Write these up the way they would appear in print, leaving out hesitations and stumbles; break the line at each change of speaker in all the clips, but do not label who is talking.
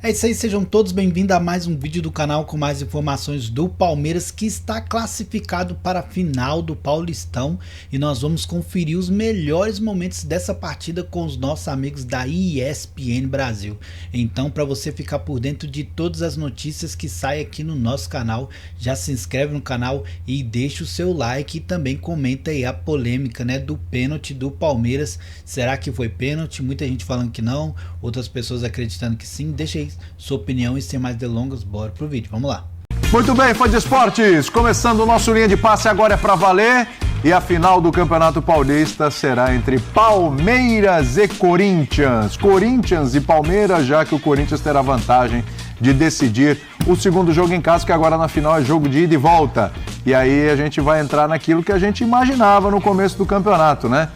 É isso aí, sejam todos bem-vindos a mais um vídeo do canal com mais informações do Palmeiras, que está classificado para a final do Paulistão, e nós vamos conferir os melhores momentos dessa partida com os nossos amigos da ESPN Brasil. Então, para você ficar por dentro de todas as notícias que saem aqui no nosso canal, já se inscreve no canal e deixa o seu like, e também comenta aí a polêmica, né, do pênalti do Palmeiras. Será que foi pênalti? Muita gente falando que não, outras pessoas acreditando que sim. Deixa aí sua opinião e sem mais delongas, bora pro vídeo, vamos lá.
Muito bem, fã de esportes, começando o nosso Linha de Passe, agora é pra valer, e a final do Campeonato Paulista será entre Palmeiras e Corinthians. Corinthians e Palmeiras, já que o Corinthians terá vantagem de decidir o segundo jogo em casa, que agora na final é jogo de ida e volta. E aí a gente vai entrar naquilo que a gente imaginava no começo do campeonato, né?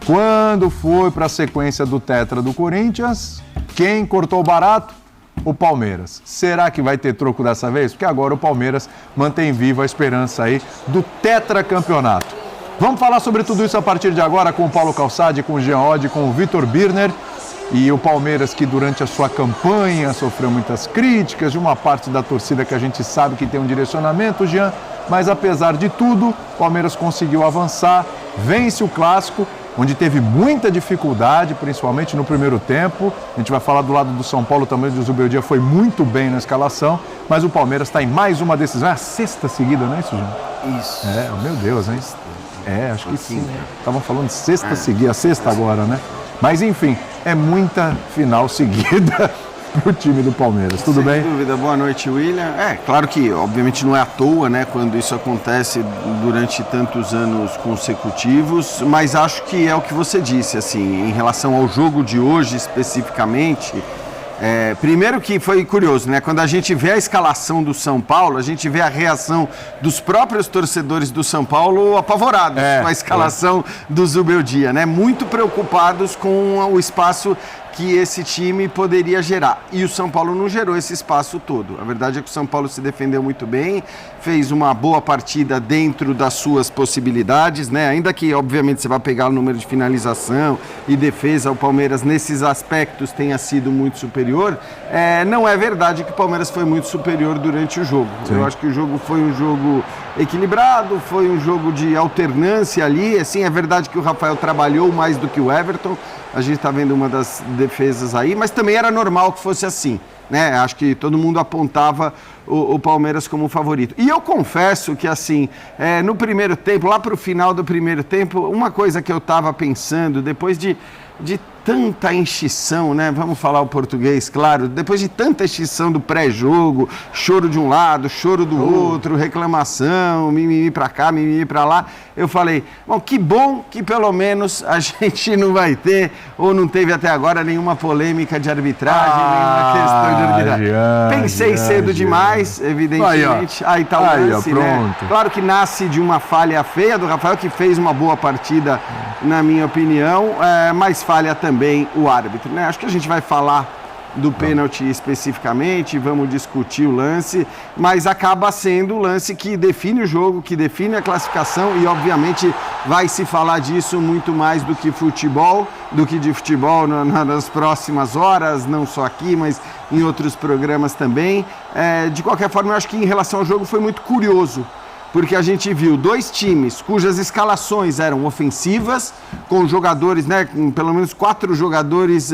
Quando foi para a sequência do Tetra do Corinthians, quem cortou barato? O Palmeiras. Será que vai ter troco dessa vez? Porque agora o Palmeiras mantém viva a esperança aí do tetracampeonato. Vamos falar sobre tudo isso a partir de agora com o Paulo Calçade, com o Jean Oddi, com o Vitor Birner. E o Palmeiras, que durante a sua campanha sofreu muitas críticas de uma parte da torcida que a gente sabe que tem um direcionamento, Jean, mas apesar de tudo, o Palmeiras conseguiu avançar, vence o Clássico, onde teve muita dificuldade, principalmente no primeiro tempo. A gente vai falar do lado do São Paulo também, o Zubeldia foi muito bem na escalação, mas o Palmeiras está em mais uma decisão. É a sexta seguida, não é isso, Jean?
Isso.
É, meu Deus, hein? É, acho que sim. Estavam falando de sexta seguida, a sexta agora, né? Mas enfim, é muita final seguida pro time do Palmeiras. Tudo bem?
Sem dúvida. Boa noite, William. Claro que obviamente não é à toa, né, quando isso acontece durante tantos anos consecutivos, mas acho que é o que você disse, assim, em relação ao jogo de hoje especificamente. Primeiro que foi curioso, né? Quando a gente vê a escalação do São Paulo, a gente vê a reação dos próprios torcedores do São Paulo apavorados com a escalação do Zubeldia, né? Muito preocupados com o espaço que esse time poderia gerar. E o São Paulo não gerou esse espaço todo. A verdade é que o São Paulo se defendeu muito bem, fez uma boa partida dentro das suas possibilidades, né? Ainda que, obviamente, você vai pegar o número de finalização e defesa, o Palmeiras, nesses aspectos, tenha sido muito superior. Não é verdade que o Palmeiras foi muito superior durante o jogo. Sim. Eu acho que o jogo foi um jogo equilibrado, foi um jogo de alternância ali. Assim, é verdade que o Rafael trabalhou mais do que o Everton. A gente está vendo uma das defesas aí, mas também era normal que fosse assim, né? Acho que todo mundo apontava o Palmeiras como favorito. E eu confesso que, assim, no primeiro tempo, lá para o final do primeiro tempo, uma coisa que eu estava pensando, depois de tanta enchição, né? Vamos falar o português, claro. Depois de tanta enchição do pré-jogo, choro de um lado, choro do outro, reclamação, mimimi pra cá, mimimi pra lá, eu falei, bom que pelo menos a gente não vai ter, ou não teve até agora, nenhuma polêmica de arbitragem, nenhuma questão de arbitragem. Pensei cedo demais, evidentemente. Aí tá o lance, né? Claro que nasce de uma falha feia do Rafael, que fez uma boa partida, na minha opinião, mas falha também o árbitro, né? Acho que a gente vai falar do pênalti especificamente, vamos discutir o lance, mas acaba sendo o lance que define o jogo, que define a classificação, e obviamente vai se falar disso muito mais do que futebol, nas próximas horas, não só aqui, mas em outros programas também. De qualquer forma, eu acho que em relação ao jogo foi muito curioso, porque a gente viu dois times cujas escalações eram ofensivas, com jogadores, né, com pelo menos 4 jogadores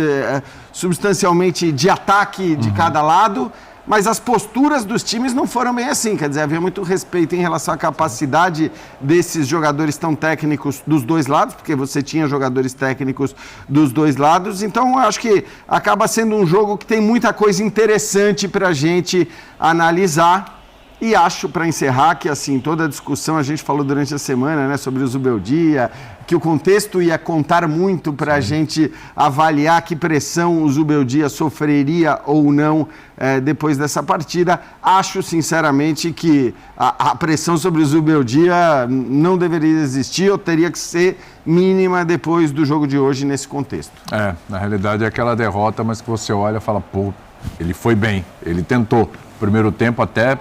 substancialmente de ataque de cada lado, mas as posturas dos times não foram bem assim, quer dizer, havia muito respeito em relação à capacidade desses jogadores tão técnicos dos dois lados, porque você tinha jogadores técnicos dos dois lados, então eu acho que acaba sendo um jogo que tem muita coisa interessante para a gente analisar. E acho, para encerrar, que assim, toda a discussão a gente falou durante a semana, né, sobre o Zubeldia, que o contexto ia contar muito para a gente avaliar que pressão o Zubeldia sofreria ou não depois dessa partida. Acho, sinceramente, que a pressão sobre o Zubeldia não deveria existir ou teria que ser mínima depois do jogo de hoje nesse contexto.
Na realidade é aquela derrota, mas que você olha e fala, pô, ele foi bem, ele tentou. Primeiro tempo até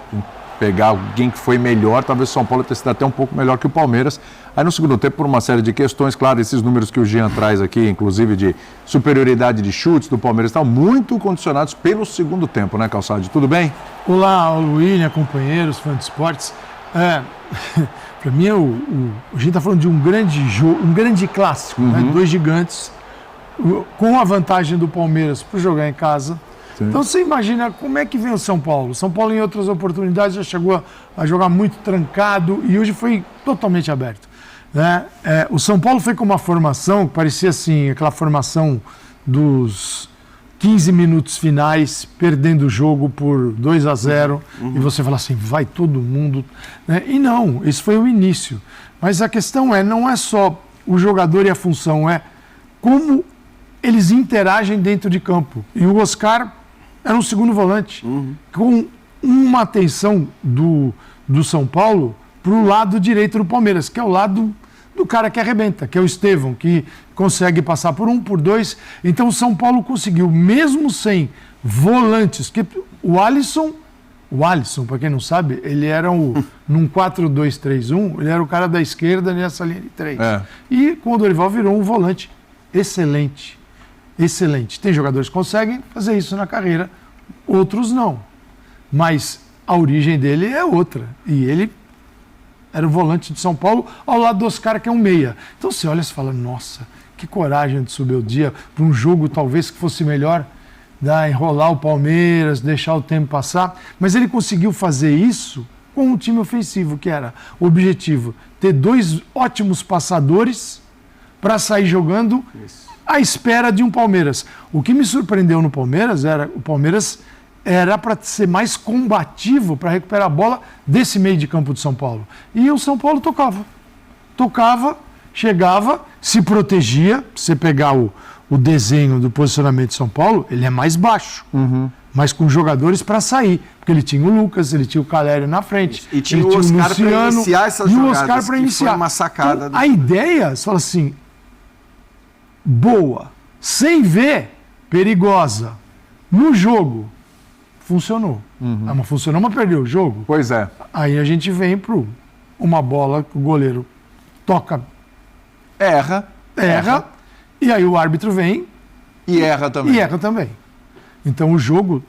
pegar alguém que foi melhor, talvez o São Paulo tenha sido até um pouco melhor que o Palmeiras. Aí no segundo tempo, por uma série de questões, claro, esses números que o Jean traz aqui, inclusive de superioridade de chutes do Palmeiras, estão muito condicionados pelo segundo tempo, né, Calçade? Tudo bem?
Olá, William, companheiros, fãs de esportes. Para mim, a gente está falando de um grande jogo, um grande clássico, né? Dois gigantes, com a vantagem do Palmeiras para jogar em casa. Sim. Então você imagina como é que vem o São Paulo. O São Paulo em outras oportunidades já chegou a jogar muito trancado e hoje foi totalmente aberto, né? O São Paulo foi com uma formação que parecia assim, aquela formação dos 15 minutos finais, perdendo o jogo por 2-0, e você fala assim, vai todo mundo, né? E não, esse foi o início. Mas a questão não é só o jogador e a função, é como eles interagem dentro de campo. E o Oscar era um segundo volante, com uma atenção do São Paulo para o lado direito do Palmeiras, que é o lado do cara que arrebenta, que é o Estevão, que consegue passar por um, por dois. Então o São Paulo conseguiu, mesmo sem volantes, que o Alisson, para quem não sabe, ele era num 4-2-3-1, ele era o cara da esquerda nessa linha de 3. E com o Dorival virou um volante excelente. Excelente. Tem jogadores que conseguem fazer isso na carreira, outros não. Mas a origem dele é outra. E ele era o volante de São Paulo ao lado do Oscar, que é um meia. Então você olha e fala, nossa, que coragem de subir o dia para um jogo talvez que fosse melhor, enrolar o Palmeiras, deixar o tempo passar. Mas ele conseguiu fazer isso com um time ofensivo, que era o objetivo, ter dois ótimos passadores para sair jogando à espera de um Palmeiras. O que me surpreendeu no Palmeiras era o Palmeiras era para ser mais combativo para recuperar a bola desse meio de campo de São Paulo. E o São Paulo tocava, chegava, se protegia. Se você pegar o desenho do posicionamento de São Paulo, ele é mais baixo, mas com jogadores para sair. Porque ele tinha o Lucas, ele tinha o Calério na frente.
E tinha o Oscar para iniciar essas jogadas,
o Oscar para iniciar.
Foi uma sacada.
Então, a ideia, você fala assim, boa, sem ver, perigosa. No jogo, funcionou. Mas funcionou, mas perdeu o jogo.
Pois é.
Aí a gente vem para uma bola que o goleiro toca,
erra,
e aí o árbitro vem
e erra também.
Então o jogo,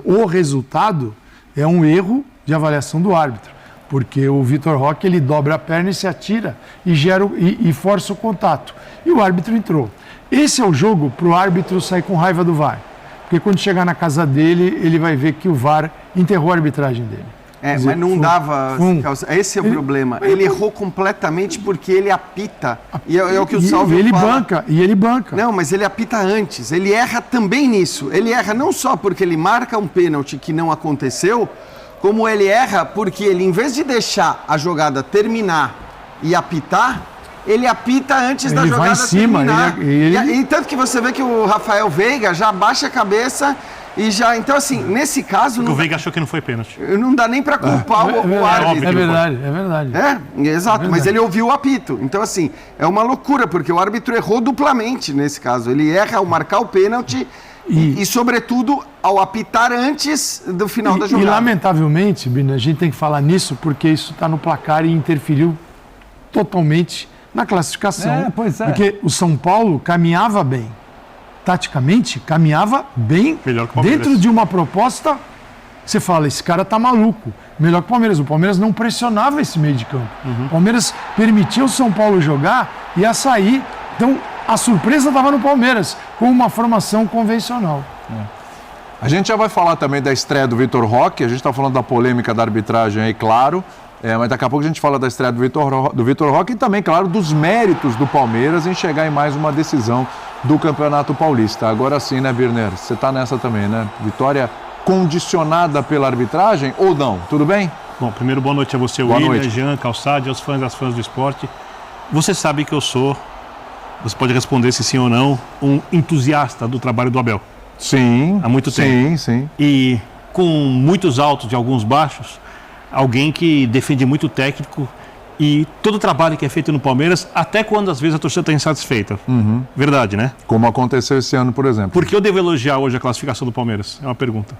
o resultado é um erro de avaliação do árbitro, porque o Vitor Roque ele dobra a perna e se atira e força o contato. E o árbitro entrou. Esse é o jogo para o árbitro sair com raiva do VAR. Porque quando chegar na casa dele, ele vai ver que o VAR enterrou a arbitragem dele.
Mas não dava... Esse é o problema. Ele errou completamente porque ele apita. E é o que o Salvio fala.
E ele banca.
Não, mas ele apita antes. Ele erra também nisso. Ele erra não só porque ele marca um pênalti que não aconteceu, como ele erra porque ele, em vez de deixar a jogada terminar e apitar, ele apita antes da jogada
vai em cima,
terminar. E tanto que você vê que o Rafael Veiga já baixa a cabeça e já... Então, assim, nesse caso...
O Veiga achou que não foi pênalti.
Não dá nem para culpar o árbitro.
É verdade.
Exato, mas ele ouviu o apito. Então, assim, é uma loucura, porque o árbitro errou duplamente nesse caso. Ele erra ao marcar o pênalti e sobretudo, ao apitar antes do final da jogada.
E, lamentavelmente, Bina, a gente tem que falar nisso, porque isso está no placar e interferiu totalmente na classificação. Porque o São Paulo caminhava bem. Taticamente, caminhava bem dentro de uma proposta. Você fala, esse cara tá maluco. Melhor que o Palmeiras. O Palmeiras não pressionava esse meio de campo. O Palmeiras permitia o São Paulo jogar e ia sair. Então, a surpresa estava no Palmeiras, com uma formação convencional.
A gente já vai falar também da estreia do Vitor Roque. A gente está falando da polêmica da arbitragem aí, claro. Mas daqui a pouco a gente fala da estreia do Vitor Roque e também, claro, dos méritos do Palmeiras em chegar em mais uma decisão do Campeonato Paulista. Agora sim, né, Birner? Você está nessa também, né? Vitória condicionada pela arbitragem ou não? Tudo bem?
Bom, primeiro, boa noite a você, William, Jean, Calçade, aos fãs das fãs do esporte. Você sabe que eu sou, você pode responder se sim ou não, um entusiasta do trabalho do Abel.
Sim.
Há muito tempo.
Sim.
E com muitos altos e alguns baixos, alguém que defende muito o técnico e todo o trabalho que é feito no Palmeiras, até quando às vezes a torcida está insatisfeita. Verdade, né?
Como aconteceu esse ano, por exemplo.
Por que eu devo elogiar hoje a classificação do Palmeiras? É uma pergunta.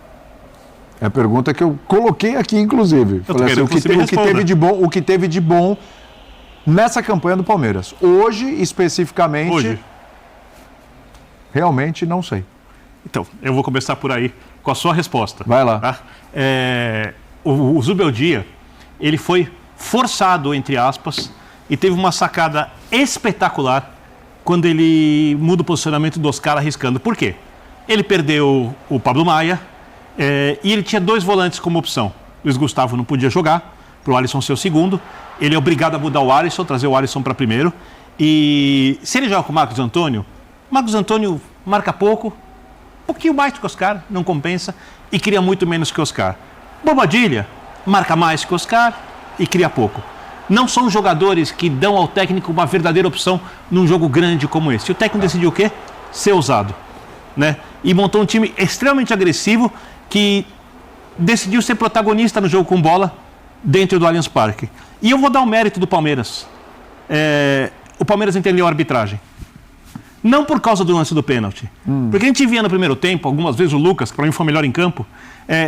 É a pergunta que eu coloquei aqui, inclusive. Falei assim, o que teve de bom nessa campanha do Palmeiras. Hoje, especificamente,
Hoje.
Realmente não sei.
Então, eu vou começar por aí com a sua resposta.
Vai lá.
Tá? O Zubeldia, ele foi forçado, entre aspas, e teve uma sacada espetacular quando ele muda o posicionamento do Oscar arriscando. Por quê? Ele perdeu o Pablo Maia e ele tinha 2 volantes como opção. O Luiz Gustavo não podia jogar, para o Alisson ser o segundo. Ele é obrigado a mudar o Alisson, trazer o Alisson para primeiro. E se ele joga com o Marcos Antônio marca pouco, um pouquinho mais do que o Oscar, não compensa, e cria muito menos que o Oscar. Bobadilha marca mais que o Oscar e cria pouco. Não são jogadores que dão ao técnico uma verdadeira opção num jogo grande como esse. O técnico decidiu o quê? Ser ousado, né? E montou um time extremamente agressivo que decidiu ser protagonista no jogo com bola dentro do Allianz Parque. E eu vou dar o mérito do Palmeiras. O Palmeiras entendeu a arbitragem. Não por causa do lance do pênalti. Porque a gente via no primeiro tempo, algumas vezes o Lucas, que para mim foi o melhor em campo,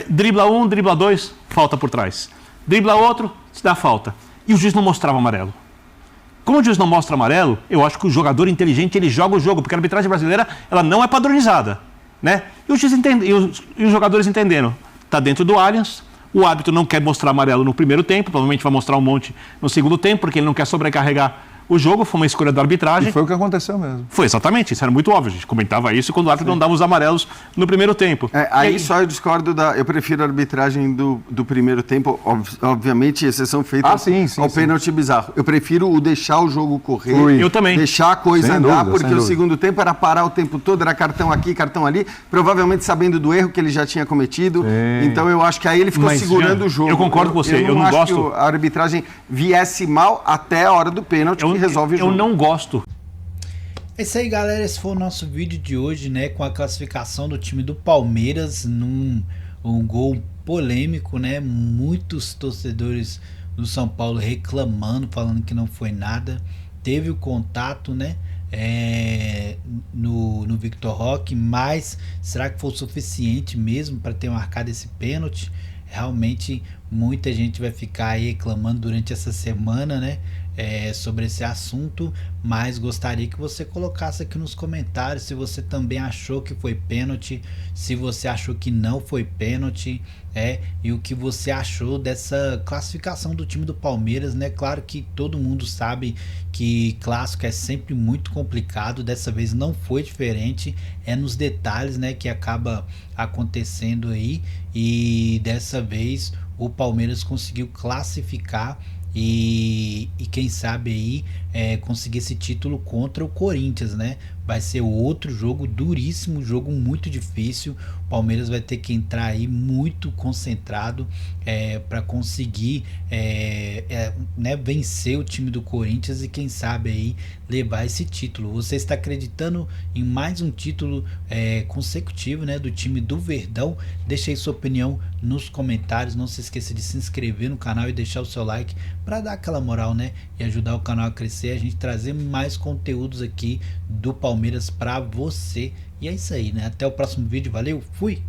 dribla um, dribla dois, falta por trás. Dribla outro, se dá falta. E o juiz não mostrava amarelo. Como o juiz não mostra amarelo, eu acho que o jogador inteligente ele joga o jogo, porque a arbitragem brasileira ela não é padronizada, né? E o juiz e os jogadores entenderam. Está dentro do Allianz, o árbitro não quer mostrar amarelo no primeiro tempo, provavelmente vai mostrar um monte no segundo tempo, porque ele não quer sobrecarregar o jogo, foi uma escolha da arbitragem.
E foi o que aconteceu mesmo.
Foi, exatamente, isso era muito óbvio, a gente comentava isso quando o árbitro não dava os amarelos no primeiro tempo.
Aí só eu discordo eu prefiro a arbitragem do primeiro tempo, obviamente, exceção feita ao pênalti bizarro. Eu prefiro deixar o jogo correr,
eu também.
Deixar a coisa andar, porque o
dúvida.
Segundo tempo era parar o tempo todo, era cartão aqui, cartão ali, provavelmente sabendo do erro que ele já tinha cometido. Então eu acho que aí ele ficou segurando o jogo.
Eu concordo com você, eu não
acho
gosto
que a arbitragem viesse mal até a hora do pênalti. Resolve o jogo.
Eu não gosto.
É isso aí, galera. Esse foi o nosso vídeo de hoje, né? Com a classificação do time do Palmeiras num gol polêmico, né? Muitos torcedores do São Paulo reclamando, falando que não foi nada. Teve o contato, né? No Victor Roque, mas será que foi o suficiente mesmo para ter marcado esse pênalti? Realmente muita gente vai ficar aí reclamando durante essa semana, né? Sobre esse assunto, mas gostaria que você colocasse aqui nos comentários se você também achou que foi pênalti, se você achou que não foi pênalti, e o que você achou dessa classificação do time do Palmeiras, né? Claro que todo mundo sabe que clássico é sempre muito complicado, dessa vez não foi diferente, nos detalhes, né, que acaba acontecendo aí, e dessa vez o Palmeiras conseguiu classificar e quem sabe aí conseguir esse título contra o Corinthians, né? Vai ser outro jogo duríssimo, jogo muito difícil. O Palmeiras vai ter que entrar aí muito concentrado para conseguir né, vencer o time do Corinthians e quem sabe aí levar esse título. Você está acreditando em mais um título consecutivo, né, do time do Verdão? Deixa aí sua opinião nos comentários. Não se esqueça de se inscrever no canal e deixar o seu like para dar aquela moral, né, e ajudar o canal a crescer, a gente trazer mais conteúdos aqui do Palmeiras para você. E é isso aí, né? Até o próximo vídeo. Valeu, fui!